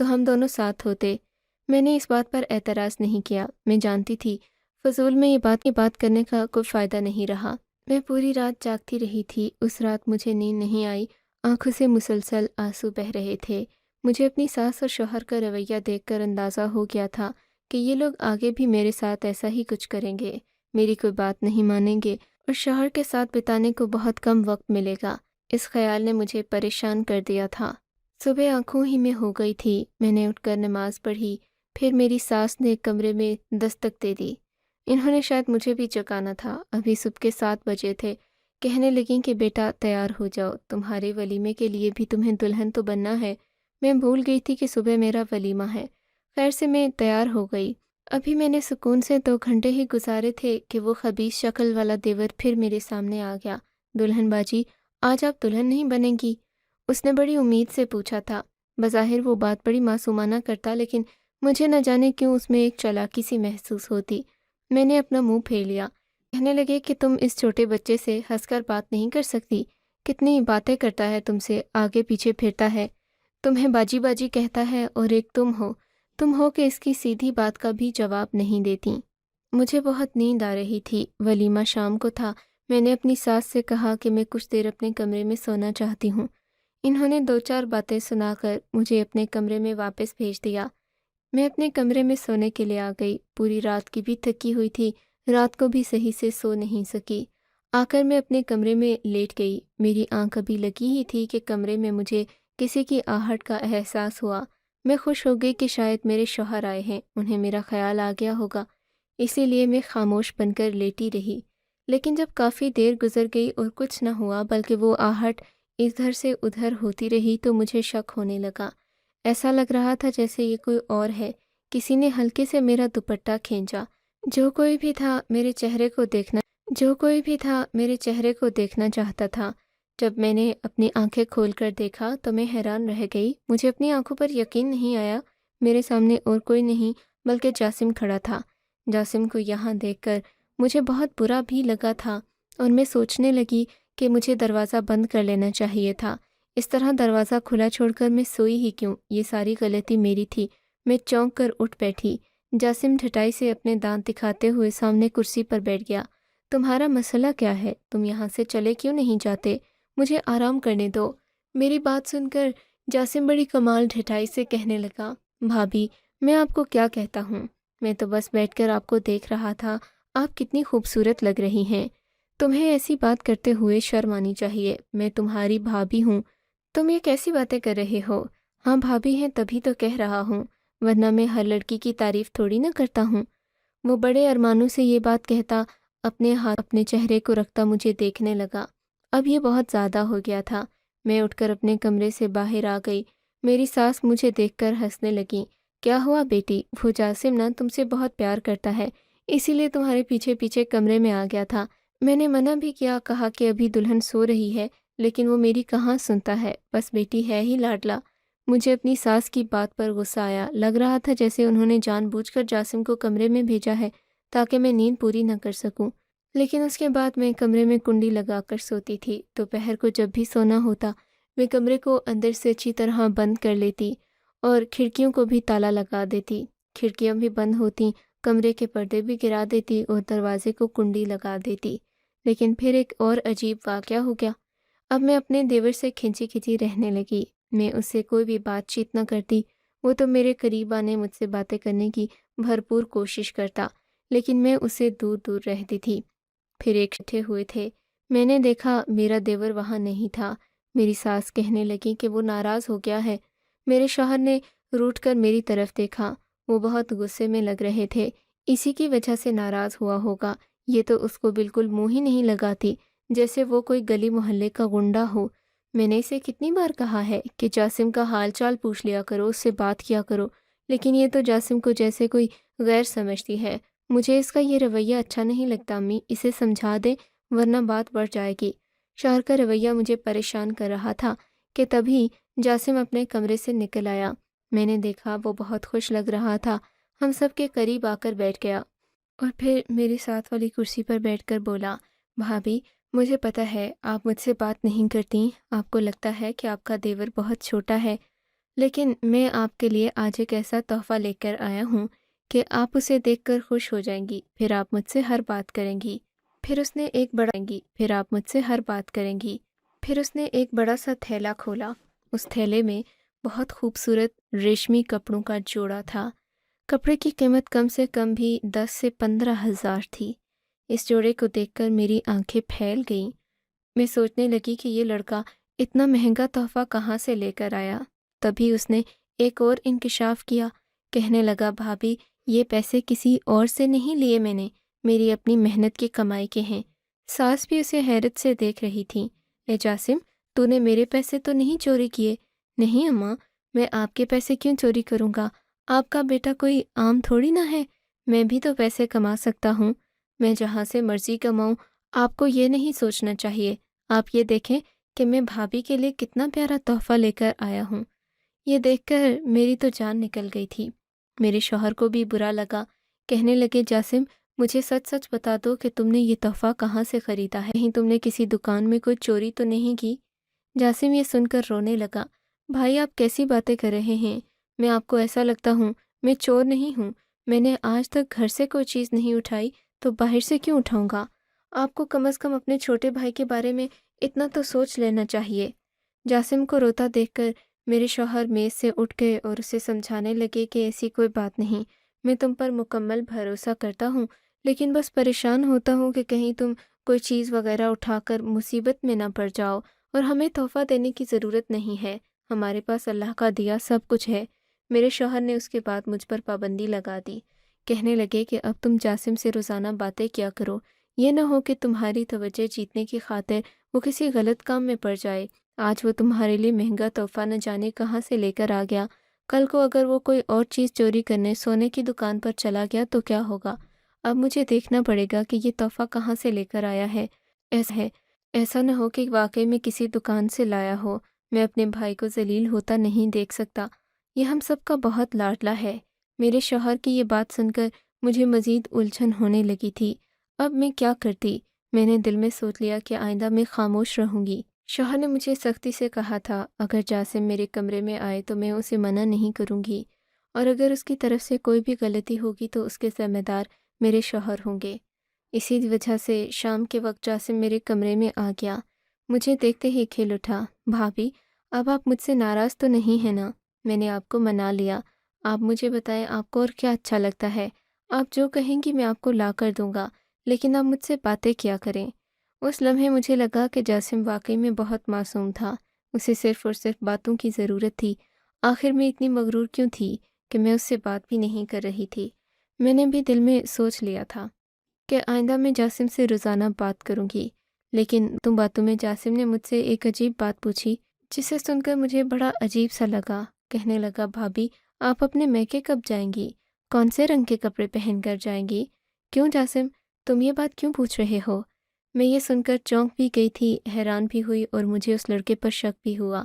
تو ہم دونوں ساتھ ہوتے۔ میں نے اس بات پر اعتراض نہیں کیا، میں جانتی تھی فضول میں یہ بات کرنے کا کوئی فائدہ نہیں رہا۔ میں پوری رات جاگتی رہی تھی۔ اس رات مجھے نیند نہیں آئی، آنکھوں سے مسلسل آنسو بہہ رہے تھے۔ مجھے اپنی ساس اور شوہر کا رویہ دیکھ کر اندازہ ہو گیا تھا کہ یہ لوگ آگے بھی میرے ساتھ ایسا ہی کچھ کریں گے، میری کوئی بات نہیں مانیں گے اور شوہر کے ساتھ بتانے کو بہت کم وقت ملے گا۔ اس خیال نے مجھے پریشان کر دیا تھا۔ صبح آنکھوں ہی میں ہو گئی تھی، میں نے اٹھ کر نماز پڑھی، پھر میری ساس نے کمرے میں دستک دے دی۔ انہوں نے شاید مجھے بھی جگانا تھا، ابھی صبح کے 7 بجے تھے۔ کہنے لگیں کہ بیٹا تیار ہو جاؤ، تمہارے ولیمے کے لیے بھی تمہیں دلہن تو بننا ہے۔ میں بھول گئی تھی کہ صبح میرا ولیمہ ہے۔ خیر سے میں تیار ہو گئی۔ ابھی میں نے سکون سے 2 گھنٹے ہی گزارے تھے کہ وہ خبیث شکل والا دیور پھر میرے سامنے آ گیا۔ دلہن باجی، آج آپ دلہن نہیں بنیں گی؟ اس نے بڑی امید سے پوچھا تھا۔ بظاہر وہ بات بڑی معصومانہ کرتا، لیکن مجھے نہ جانے کیوں اس میں ایک چالاکی سی محسوس ہوتی۔ میں نے اپنا منہ پھیر لیا۔ کہنے لگے کہ تم اس چھوٹے بچے سے ہنس کر بات نہیں کر سکتی، کتنی باتیں کرتا ہے تم سے، آگے پیچھے پھرتا ہے، تمہیں باجی باجی کہتا ہے، اور ایک تم ہو کہ اس کی سیدھی بات کا بھی جواب نہیں دیتی۔ مجھے بہت نیند آ رہی تھی، ولیمہ شام کو تھا۔ میں نے اپنی ساس سے کہا کہ میں کچھ دیر اپنے کمرے میں سونا چاہتی ہوں۔ انہوں نے 2-4 باتیں سنا کر مجھے اپنے کمرے میں واپس بھیج دیا۔ میں اپنے کمرے میں سونے کے لیے آ گئی۔ پوری رات کی بھی تھکی ہوئی تھی، رات کو بھی صحیح سے سو نہیں سکی۔ آ کر میں اپنے کمرے میں لیٹ گئی۔ میری آنکھ ابھی لگی ہی تھی کہ کمرے میں مجھے کسی کی آہٹ کا احساس ہوا۔ میں خوش ہو گئی کہ شاید میرے شوہر آئے ہیں، انہیں میرا خیال آ گیا ہوگا، اسی لیے میں خاموش بن کر لیٹی رہی۔ لیکن جب کافی دیر گزر گئی اور کچھ نہ ہوا بلکہ وہ آہٹ ادھر سے ادھر ہوتی رہی تو مجھے شک ہونے لگا۔ ایسا لگ رہا تھا جیسے یہ کوئی اور ہے۔ کسی نے ہلکے سے میرا دوپٹہ کھینچا۔ جو کوئی بھی تھا میرے چہرے کو دیکھنا چاہتا تھا۔ جب میں نے اپنی آنکھیں کھول کر دیکھا تو میں حیران رہ گئی۔ مجھے اپنی آنکھوں پر یقین نہیں آیا۔ میرے سامنے اور کوئی نہیں بلکہ جاسم کھڑا تھا۔ جاسم کو یہاں دیکھ کر مجھے بہت برا بھی لگا تھا اور میں سوچنے لگی کہ مجھے دروازہ بند کر لینا چاہیے تھا۔ اس طرح دروازہ کھلا چھوڑ کر میں سوئی ہی کیوں؟ یہ ساری غلطی میری تھی۔ میں چونک کر اٹھ بیٹھی۔ جاسم ڈھٹائی سے اپنے دانت دکھاتے ہوئے سامنے کرسی پر بیٹھ گیا۔ تمہارا مسئلہ کیا ہے؟ تم یہاں سے چلے کیوں نہیں جاتے؟ مجھے آرام کرنے دو۔ میری بات سن کر جاسم بڑی کمال ڈھٹائی سے کہنے لگا، بھابھی میں آپ کو کیا کہتا ہوں، میں تو بس بیٹھ کر آپ کو دیکھ رہا تھا، آپ کتنی خوبصورت لگ رہی ہیں، تمہیں ایسی بات کرتے ہوئے شرم آنی چاہیے، میں تمہاری بھابھی ہوں، تم یہ کیسی باتیں کر رہے ہو؟ ہاں بھابھی ہیں تبھی تو کہہ رہا ہوں، ورنہ میں ہر لڑکی کی تعریف تھوڑی نہ کرتا ہوں۔ وہ بڑے ارمانوں سے یہ بات کہتا، اپنے ہاتھ اپنے چہرے کو رکھتا مجھے دیکھنے لگا۔ اب یہ بہت زیادہ ہو گیا تھا۔ میں اٹھ کر اپنے کمرے سے باہر آ گئی۔ میری ساس مجھے دیکھ کر ہنسنے لگی۔ کیا ہوا بیٹی؟ وہ جاسم نا تم سے بہت پیار کرتا ہے، اسی لیے تمہارے پیچھے پیچھے کمرے میں آ گیا تھا۔ میں نے منع بھی کیا، کہا کہ ابھی دلہن سو رہی ہے، لیکن وہ میری کہاں سنتا ہے، بس بیٹی ہے ہی لاڈلا۔ مجھے اپنی ساس کی بات پر غصہ آیا۔ لگ رہا تھا جیسے انہوں نے جان بوجھ کر جاسم کو کمرے میں بھیجا ہے تاکہ میں نیند پوری نہ کر سکوں۔ لیکن اس کے بعد میں کمرے میں کنڈی لگا کر سوتی تھی۔ دوپہر کو جب بھی سونا ہوتا میں کمرے کو اندر سے اچھی طرح بند کر لیتی اور کھڑکیوں کو بھی تالا لگا دیتی۔ کھڑکیاں بھی بند ہوتی، کمرے کے پردے بھی گرا دیتی اور دروازے کو کنڈی لگا دیتی۔ لیکن پھر ایک اور عجیب واقعہ ہو گیا۔ اب میں اپنے دیور سے کھنچی کھنچی رہنے لگی۔ میں اس سے کوئی بھی بات چیت نہ کرتی۔ وہ تو میرے قریب آنے مجھ سے باتیں کرنے کی بھرپور کوشش کرتا، لیکن میں اسے دور دور رہتی تھی۔ پھر ایک بیٹھے ہوئے تھے، میں نے دیکھا میرا دیور وہاں نہیں تھا۔ میری ساس کہنے لگی کہ وہ ناراض ہو گیا ہے۔ میرے شوہر نے روٹ کر میری طرف دیکھا، وہ بہت غصے میں لگ رہے تھے، اسی کی وجہ سے ناراض ہوا ہوگا۔ یہ تو اس کو بالکل منہ ہی نہیں لگاتی، جیسے وہ کوئی گلی محلے کا غنڈہ ہو۔ میں نے اسے کتنی بار کہا ہے کہ جاسم کا حال چال پوچھ لیا کرو، اس سے بات کیا کرو، لیکن یہ تو جاسم کو جیسے کوئی غیر سمجھتی ہے۔ مجھے اس کا یہ رویہ اچھا نہیں لگتا امی، اسے سمجھا دیں ورنہ بات بڑھ جائے گی۔ شوہر کا رویہ مجھے پریشان کر رہا تھا کہ تبھی جاسم اپنے کمرے سے نکل آیا۔ میں نے دیکھا وہ بہت خوش لگ رہا تھا، ہم سب کے قریب آ کر بیٹھ گیا اور پھر میری ساتھ والی کرسی پر بیٹھ کر بولا، بھابھی مجھے پتہ ہے آپ مجھ سے بات نہیں کرتی، آپ کو لگتا ہے کہ آپ کا دیور بہت چھوٹا ہے، لیکن میں آپ کے لیے آج ایک ایسا تحفہ لے کر آیا ہوں کہ آپ اسے دیکھ کر خوش ہو جائیں گی، پھر آپ مجھ سے ہر بات کریں گی۔ پھر اس نے ایک بڑا سا تھیلا کھولا۔ اس تھیلے میں بہت خوبصورت ریشمی کپڑوں کا جوڑا تھا۔ کپڑے کی قیمت کم سے کم بھی 10 سے 15,000 تھی۔ اس جوڑے کو دیکھ کر میری آنکھیں پھیل گئیں۔ میں سوچنے لگی کہ یہ لڑکا اتنا مہنگا تحفہ کہاں سے لے کر آیا۔ تبھی اس نے ایک اور انکشاف کیا، کہنے لگا، بھابھی یہ پیسے کسی اور سے نہیں لیے میں نے، میری اپنی محنت کی کمائی کے ہیں۔ ساس بھی اسے حیرت سے دیکھ رہی تھی۔ اے جاسم، تو نے میرے پیسے تو نہیں چوری کیے؟ نہیں اماں، میں آپ کے پیسے کیوں چوری کروں گا؟ آپ کا بیٹا کوئی عام تھوڑی نہ ہے، میں بھی تو پیسے کما سکتا ہوں، میں جہاں سے مرضی کماؤں۔ آپ کو یہ نہیں سوچنا چاہیے۔ آپ یہ دیکھیں کہ میں بھابھی کے لیے کتنا پیارا تحفہ لے کر آیا ہوں۔ یہ دیکھ کر میری تو جان نکل گئی تھی۔ میرے شوہر کو بھی برا لگا، کہنے لگے، جاسم مجھے سچ سچ بتا دو کہ تم نے یہ تحفہ کہاں سے خریدا ہے، کہیں تم نے کسی دکان میں کوئی چوری تو نہیں کی؟ جاسم یہ سن کر رونے لگا۔ بھائی آپ کیسی باتیں کر رہے ہیں؟ میں آپ کو ایسا لگتا ہوں؟ میں چور نہیں ہوں، میں نے آج تک گھر سے کوئی چیز نہیں اٹھائی تو باہر سے کیوں اٹھاؤں گا؟ آپ کو کم از کم اپنے چھوٹے بھائی کے بارے میں اتنا تو سوچ لینا چاہیے۔ جاسم کو روتا دیکھ کر میرے شوہر میز سے اٹھ گئے اور اسے سمجھانے لگے کہ ایسی کوئی بات نہیں، میں تم پر مکمل بھروسہ کرتا ہوں، لیکن بس پریشان ہوتا ہوں کہ کہیں تم کوئی چیز وغیرہ اٹھا کر مصیبت میں نہ پڑ جاؤ، اور ہمیں تحفہ دینے کی ضرورت نہیں ہے، ہمارے پاس اللہ کا دیا سب کچھ ہے۔ میرے شوہر نے اس کے بعد مجھ پر پابندی لگا دی، کہنے لگے کہ اب تم جاسم سے روزانہ باتیں کیا کرو، یہ نہ ہو کہ تمہاری توجہ جیتنے کی خاطر وہ کسی غلط کام میں پڑ جائے۔ آج وہ تمہارے لیے مہنگا تحفہ نہ جانے کہاں سے لے کر آ گیا، کل کو اگر وہ کوئی اور چیز چوری کرنے سونے کی دکان پر چلا گیا تو کیا ہوگا؟ اب مجھے دیکھنا پڑے گا کہ یہ تحفہ کہاں سے لے کر آیا ہے۔ ایسا نہ ہو کہ واقعی میں کسی دکان سے لایا ہو۔ میں اپنے بھائی کو ذلیل ہوتا نہیں دیکھ سکتا، یہ ہم سب کا بہت لاڈلا ہے۔ میرے شوہر کی یہ بات سن کر مجھے مزید الجھن ہونے لگی تھی۔ اب میں کیا کرتی؟ میں نے دل میں سوچ لیا کہ آئندہ میں خاموش رہوں گی۔ شوہر نے مجھے سختی سے کہا تھا، اگر جاسم میرے کمرے میں آئے تو میں اسے منع نہیں کروں گی، اور اگر اس کی طرف سے کوئی بھی غلطی ہوگی تو اس کے ذمہ دار میرے شوہر ہوں گے۔ اسی وجہ سے شام کے وقت جاسم میرے کمرے میں آ گیا۔ مجھے دیکھتے ہی کھل اٹھا، بھابھی اب آپ مجھ سے ناراض تو نہیں ہیں نا؟ میں نے آپ کو منا لیا، آپ مجھے بتائیں آپ کو اور کیا اچھا لگتا ہے؟ آپ جو کہیں گی میں آپ کو لا کر دوں گا، لیکن آپ مجھ سے باتیں کیا کریں۔ اس لمحے مجھے لگا کہ جاسم واقعی میں بہت معصوم تھا، اسے صرف اور صرف باتوں کی ضرورت تھی۔ آخر میں اتنی مغرور کیوں تھی کہ میں اس سے بات بھی نہیں کر رہی تھی؟ میں نے بھی دل میں سوچ لیا تھا کہ آئندہ میں جاسم سے روزانہ بات کروں گی، لیکن تم باتوں میں جاسم نے مجھ سے ایک عجیب بات پوچھی، جسے سن کر مجھے بڑا عجیب سا لگا۔ کہنے لگا، بھابھی آپ اپنے میکے کب جائیں گی؟ کون سے رنگ کے کپڑے پہن کر جائیں گی؟ کیوں جاسم، تم یہ بات کیوں پوچھ رہے ہو؟ میں یہ سن کر چونک بھی گئی تھی، حیران بھی ہوئی اور مجھے اس لڑکے پر شک بھی ہوا۔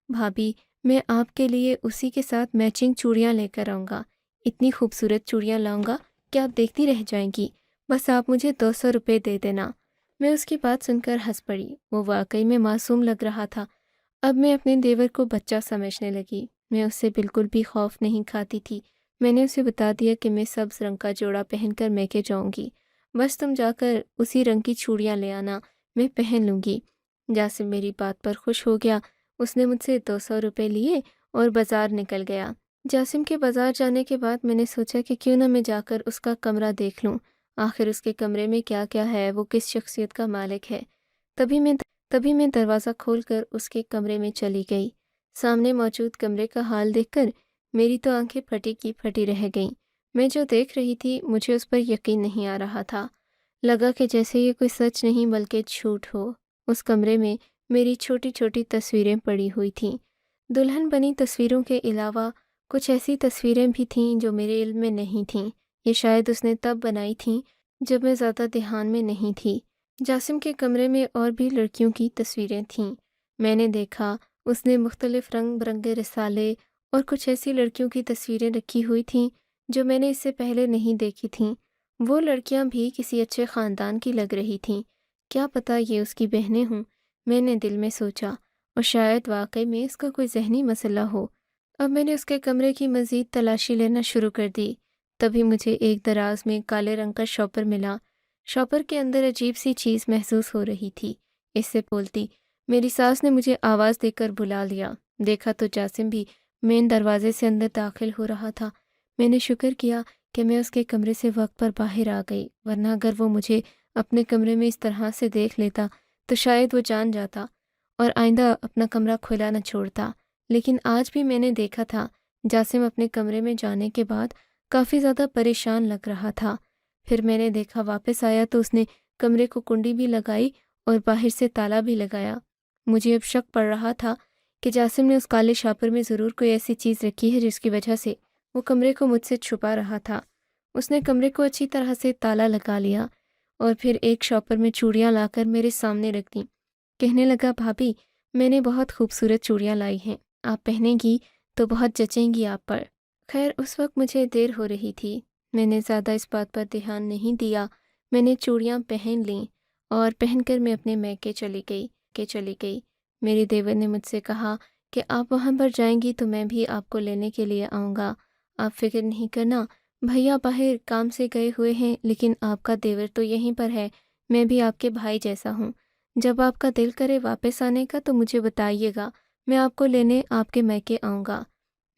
بھابھی میں آپ کے لیے اسی کے ساتھ میچنگ چوڑیاں لے کر آؤں گا، اتنی خوبصورت چوڑیاں لاؤں گا کہ آپ دیکھتی رہ جائیں گی، بس آپ مجھے 200 روپے دے دینا۔ میں اس کی بات سن کر ہنس پڑی، وہ واقعی میں معصوم لگ رہا تھا۔ اب میں اپنے دیور کو بچہ سمجھنے لگی، میں اس سے بالکل بھی خوف نہیں کھاتی تھی۔ میں نے اسے بتا دیا کہ میں سبز رنگ کا جوڑا پہن کر میکے جاؤں گی، بس تم جا کر اسی رنگ کی چوڑیاں لے آنا، میں پہن لوں گی۔ جاسم میری بات پر خوش ہو گیا، اس نے مجھ سے 200 روپے لیے اور بازار نکل گیا۔ جاسم کے بازار جانے کے بعد میں نے سوچا کہ کیوں نہ میں جا کر اس کا کمرہ دیکھ لوں، آخر اس کے کمرے میں کیا کیا ہے، وہ کس شخصیت کا مالک ہے۔ تبھی میں دروازہ کھول کر اس کے کمرے میں چلی گئی۔ سامنے موجود کمرے کا حال دیکھ کر میری تو آنکھیں پھٹی کی پھٹی رہ گئیں۔ میں جو دیکھ رہی تھی مجھے اس پر یقین نہیں آ رہا تھا، لگا کہ جیسے یہ کوئی سچ نہیں بلکہ جھوٹ ہو۔ اس کمرے میں میری چھوٹی چھوٹی تصویریں پڑی ہوئی تھیں۔ دلہن بنی تصویروں کے علاوہ کچھ ایسی تصویریں بھی تھیں جو میرے علم میں نہیں تھیں، یہ شاید اس نے تب بنائی تھیں جب میں زیادہ دھیان میں نہیں تھی۔ جاسم کے کمرے میں اور بھی لڑکیوں کی تصویریں تھیں۔ میں نے دیکھا اس نے مختلف رنگ برنگے رسالے اور کچھ ایسی لڑکیوں کی تصویریں رکھی ہوئی تھیں جو میں نے اس سے پہلے نہیں دیکھی تھیں۔ وہ لڑکیاں بھی کسی اچھے خاندان کی لگ رہی تھیں، کیا پتہ یہ اس کی بہنیں ہوں، میں نے دل میں سوچا، اور شاید واقعی میں اس کا کوئی ذہنی مسئلہ ہو۔ اب میں نے اس کے کمرے کی مزید تلاشی لینا شروع کر دی۔ تبھی مجھے ایک دراز میں کالے رنگ کا شاپر ملا۔ شاپر کے اندر عجیب سی چیز محسوس ہو رہی تھی۔ اس سے بولتی میری ساس نے مجھے آواز دے کر بلا لیا۔ دیکھا تو جاسم بھی مین دروازے سے اندر داخل ہو رہا تھا۔ میں نے شکر کیا کہ میں اس کے کمرے سے وقت پر باہر آ گئی، ورنہ اگر وہ مجھے اپنے کمرے میں اس طرح سے دیکھ لیتا تو شاید وہ جان جاتا اور آئندہ اپنا کمرہ کھلا نہ چھوڑتا۔ لیکن آج بھی میں نے دیکھا تھا جاسم اپنے کمرے میں جانے کے بعد کافی زیادہ پریشان لگ رہا تھا۔ پھر میں نے دیکھا واپس آیا تو اس نے کمرے کو کنڈی بھی لگائی اور باہر سے تالا بھی لگایا۔ مجھے اب شک پڑ رہا تھا کہ جاسم نے اس کالے شاپر میں ضرور کوئی ایسی چیز رکھی ہے جس کی وجہ سے وہ کمرے کو مجھ سے چھپا رہا تھا۔ اس نے کمرے کو اچھی طرح سے تالا لگا لیا اور پھر ایک شاپر میں چوڑیاں لا کر میرے سامنے رکھ دیں۔ کہنے لگا بھابھی میں نے بہت خوبصورت چوڑیاں لائی ہیں، آپ پہنیں گی تو بہت جچیں گی آپ پر۔ خیر اس وقت مجھے دیر ہو رہی تھی، میں نے زیادہ اس بات پر دھیان نہیں دیا۔ میں نے چوڑیاں پہن لیں اور پہن کر میں اپنے میکے چلی گئی۔ میرے دیور نے مجھ سے کہا کہ آپ وہاں پر جائیں گی تو میں بھی آپ کو لینے کے لیے آؤں گا، آپ فکر نہیں کرنا، بھیا باہر کام سے گئے ہوئے ہیں لیکن آپ کا دیور تو یہیں پر ہے، میں بھی آپ کے بھائی جیسا ہوں، جب آپ کا دل کرے واپس آنے کا تو مجھے بتائیے گا، میں آپ کو لینے آپ کے میکے آؤں گا۔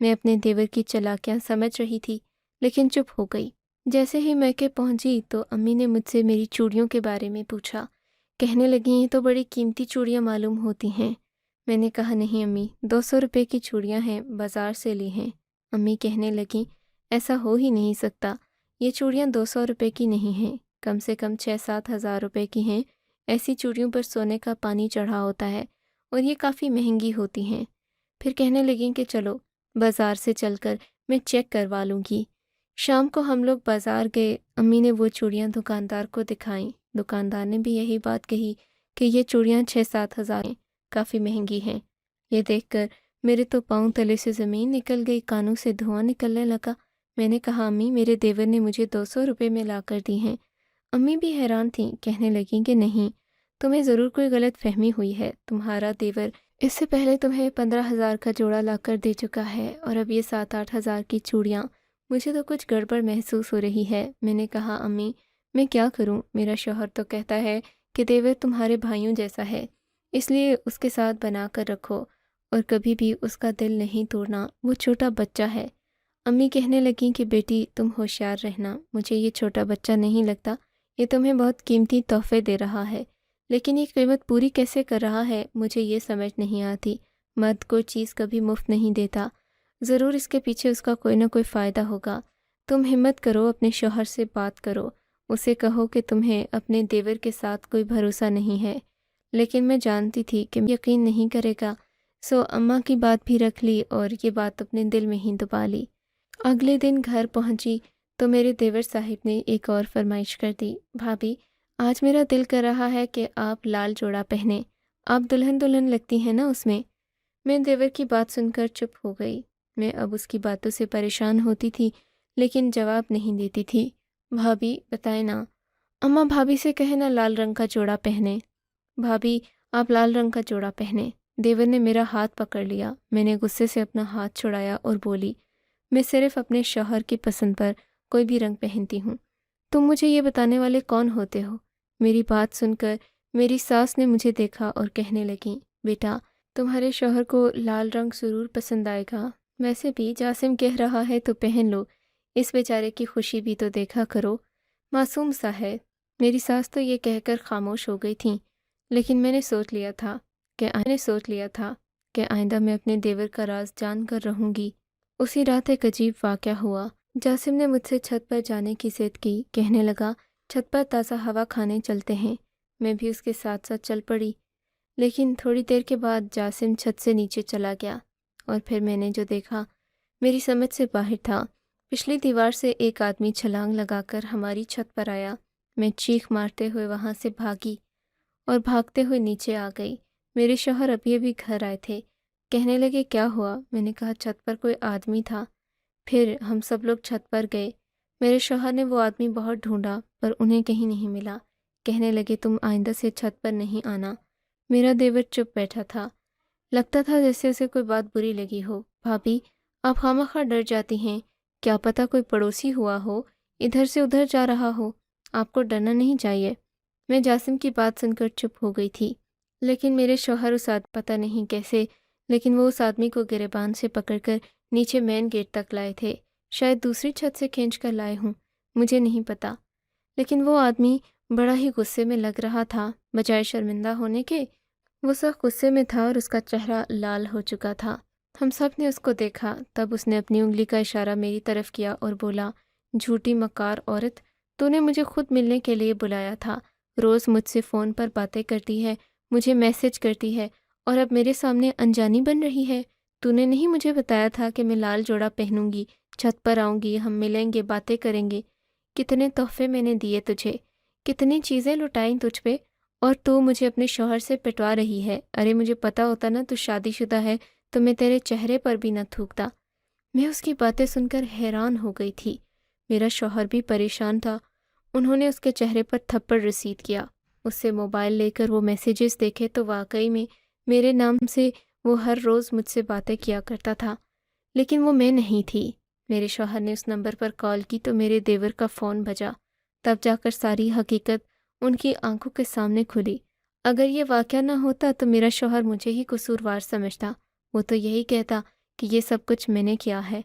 میں اپنے دیور کی چالاکیاں سمجھ رہی تھی لیکن چپ ہو گئی۔ جیسے ہی میکے پہنچی تو امی نے مجھ سے میری چوڑیوں کے بارے میں پوچھا، کہنے لگی یہ تو بڑی قیمتی چوڑیاں معلوم ہوتی ہیں۔ میں نے کہا نہیں امی، 200 روپے کی چوڑیاں ہیں، بازار سے لی ہیں۔ امی کہنے لگیں ایسا ہو ہی نہیں سکتا، یہ چوڑیاں 200 روپے کی نہیں ہیں، کم سے کم 6-7 ہزار روپے کی ہیں، ایسی چوڑیوں پر سونے کا پانی چڑھا ہوتا ہے اور یہ کافی مہنگی ہوتی ہیں۔ پھر کہنے لگیں کہ چلو بازار سے چل کر میں چیک کروا لوں گی۔ شام کو ہم لوگ بازار گئے، امی نے وہ چوڑیاں دکاندار کو دکھائیں۔ دکاندار نے بھی یہی بات کہی کہ یہ چوڑیاں 6-7 ہزار ہیں، کافی مہنگی ہیں۔ یہ دیکھ کر میرے تو پاؤں تلے سے زمین نکل گئی، کانوں سے دھواں نکلنے لگا۔ میں نے کہا امی میرے دیور نے مجھے 200 روپے میں لا کر دی ہیں۔ امی بھی حیران تھیں، کہنے لگیں کہ نہیں، تمہیں ضرور کوئی غلط فہمی ہوئی ہے، تمہارا دیور اس سے پہلے تمہیں 15,000 کا جوڑا لا کر دے چکا ہے اور اب یہ 7-8 ہزار کی چوڑیاں، مجھے تو کچھ گڑبڑ محسوس ہو رہی ہے۔ میں نے کہا امی میں کیا کروں، میرا شوہر تو کہتا ہے کہ دیور تمہارے بھائیوں جیسا ہے، اس لیے اس کے ساتھ بنا کر رکھو اور کبھی بھی اس کا دل نہیں توڑنا، وہ چھوٹا بچہ ہے۔ امی کہنے لگیں کہ بیٹی تم ہوشیار رہنا، مجھے یہ چھوٹا بچہ نہیں لگتا، یہ تمہیں بہت قیمتی تحفے دے رہا ہے، لیکن یہ قیمت پوری کیسے کر رہا ہے مجھے یہ سمجھ نہیں آتی۔ مرد کوئی چیز کبھی مفت نہیں دیتا، ضرور اس کے پیچھے اس کا کوئی نہ کوئی فائدہ ہوگا۔ تم ہمت کرو، اپنے شوہر سے بات کرو، اسے کہو کہ تمہیں اپنے دیور کے ساتھ کوئی بھروسہ نہیں ہے۔ لیکن میں جانتی تھی کہ یقین نہیں کرے گا، سو اماں کی بات بھی رکھ لی اور یہ بات اپنے دل میں ہی دبا لی۔ اگلے دن گھر پہنچی تو میرے دیور صاحب نے ایک اور فرمائش کر دی، بھابھی آج میرا دل کر رہا ہے کہ آپ لال جوڑا پہنیں، آپ دلہن لگتی ہیں نا اس میں۔ میں دیور کی بات سن کر چپ ہو گئی۔ میں اب اس کی باتوں سے پریشان ہوتی تھی لیکن جواب نہیں دیتی تھی۔ بھابھی بتائیں نا، اماں بھابھی سے کہے نا لال رنگ کا جوڑا پہنے، بھابھی آپ لال رنگ کا جوڑا پہنے۔ دیور نے میرا ہاتھ پکڑ لیا، میں نے غصے سے اپنا ہاتھ چھڑایا اور بولی میں صرف اپنے شوہر کی پسند پر کوئی بھی رنگ پہنتی ہوں، تم مجھے یہ بتانے والے کون ہوتے ہو؟ میری بات سن کر میری ساس نے مجھے دیکھا اور کہنے لگیں بیٹا تمہارے شوہر کو لال رنگ ضرور پسند آئے گا، ویسے بھی جاسم کہہ رہا ہے تو پہن لو، اس بیچارے کی خوشی بھی تو دیکھا کرو، معصوم سا ہے۔ میری ساس تو یہ کہہ کر خاموش ہو گئی تھیں، لیکن میں نے سوچ لیا تھا کہ آئندہ میں اپنے دیور کا راز جان کر رہوں گی۔ اسی رات ایک عجیب واقعہ ہوا۔ جاسم نے مجھ سے چھت پر جانے کی ضد کی، کہنے لگا چھت پر تازہ ہوا کھانے چلتے ہیں۔ میں بھی اس کے ساتھ ساتھ چل پڑی، لیکن تھوڑی دیر کے بعد جاسم چھت سے نیچے چلا گیا اور پھر میں نے جو دیکھا میری سمجھ سے باہر تھا۔ پچھلی دیوار سے ایک آدمی چھلانگ لگا کر ہماری چھت پر آیا۔ میں چیخ مارتے ہوئے وہاں سے بھاگی اور بھاگتے ہوئے نیچے آ گئی۔ میرے شوہر ابھی ابھی گھر آئے تھے، کہنے لگے کیا ہوا؟ میں نے کہا چھت پر کوئی آدمی تھا۔ پھر ہم سب لوگ چھت پر گئے، میرے شوہر نے وہ آدمی بہت ڈھونڈا پر انہیں کہیں نہیں ملا، کہنے لگے تم آئندہ سے چھت پر نہیں آنا۔ میرا دیور چپ بیٹھا تھا، لگتا تھا جیسے اسے کوئی بات بری لگی ہو۔ بھابھی آپ خواہ ڈر جاتی ہیں، کیا پتہ کوئی پڑوسی ہوا ہو، ادھر سے ادھر جا رہا ہو۔ آپ کو ڈرنا نہیں چاہیے۔ میں جاسم کی بات سن کر چپ ہو گئی تھی، لیکن میرے شوہر پتہ نہیں کیسے، لیکن وہ اس آدمی کو گریبان سے پکڑ کر نیچے مین گیٹ تک لائے تھے۔ شاید دوسری چھت سے کھینچ کر لائے ہوں، مجھے نہیں پتا، لیکن وہ آدمی بڑا ہی غصے میں لگ رہا تھا، بجائے شرمندہ ہونے کے۔ وہ سخت غصے میں تھا اور اس کا چہرہ لال ہو چکا تھا۔ ہم سب نے اس کو دیکھا، تب اس نے اپنی انگلی کا اشارہ میری طرف کیا اور بولا، جھوٹی مکار عورت، تو نے مجھے خود ملنے کے لیے بلایا تھا، روز مجھ سے فون پر باتیں کرتی ہے، مجھے میسج کرتی ہے، اور اب میرے سامنے انجانی بن رہی ہے۔ تو نے نہیں مجھے بتایا تھا کہ میں لال جوڑا پہنوں گی، چھت پر آؤں گی، ہم ملیں گے، باتیں کریں گے۔ کتنے تحفے میں نے دیے تجھے، کتنی چیزیں لٹائیں تجھ پہ، اور تو مجھے اپنے شوہر سے پٹوا رہی ہے۔ ارے مجھے پتا ہوتا نا تو شادی شدہ ہے تو میں تیرے چہرے پر بھی نہ تھوکتا۔ میں اس کی باتیں سن کر حیران ہو گئی تھی۔ میرا شوہر بھی پریشان تھا۔ انہوں نے اس کے چہرے پر تھپڑ رسید کیا۔ اس سے موبائل لے کر وہ میسیجز دیکھے تو واقعی میں میرے نام سے وہ ہر روز مجھ سے باتیں کیا کرتا تھا، لیکن وہ میں نہیں تھی۔ میرے شوہر نے اس نمبر پر کال کی تو میرے دیور کا فون بجا، تب جا کر ساری حقیقت ان کی آنکھوں کے سامنے کھلی۔ اگر یہ واقعہ نہ ہوتا تو میرا شوہر مجھے ہی قصوروار سمجھتا، وہ تو یہی کہتا کہ یہ سب کچھ میں نے کیا ہے۔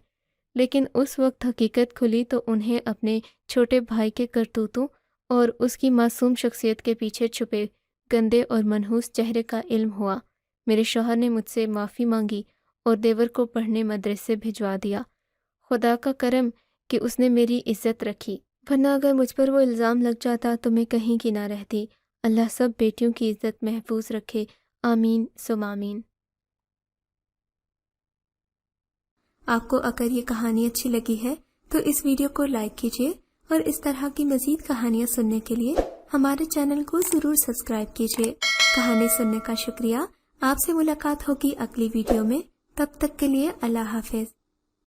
لیکن اس وقت حقیقت کھلی تو انہیں اپنے چھوٹے بھائی کے کرتوتوں اور اس کی معصوم شخصیت کے پیچھے چھپے گندے اور منحوس چہرے کا علم ہوا۔ میرے شوہر نے مجھ سے معافی مانگی اور دیور کو پڑھنے مدرسے بھجوا دیا۔ خدا کا کرم کہ اس نے میری عزت رکھی، ورنہ اگر مجھ پر وہ الزام لگ جاتا تو میں کہیں کی نہ رہتی۔ اللہ سب بیٹیوں کی عزت محفوظ رکھے، آمین ثم آمین۔ آپ کو اگر یہ کہانی اچھی لگی ہے تو اس ویڈیو کو لائک کیجیے، اور اس طرح کی مزید کہانیاں سننے کے لیے ہمارے چینل کو ضرور سبسکرائب کیجیے۔ کہانی سننے کا شکریہ۔ آپ سے ملاقات ہوگی اگلی ویڈیو میں، تب تک کے لیے اللہ حافظ۔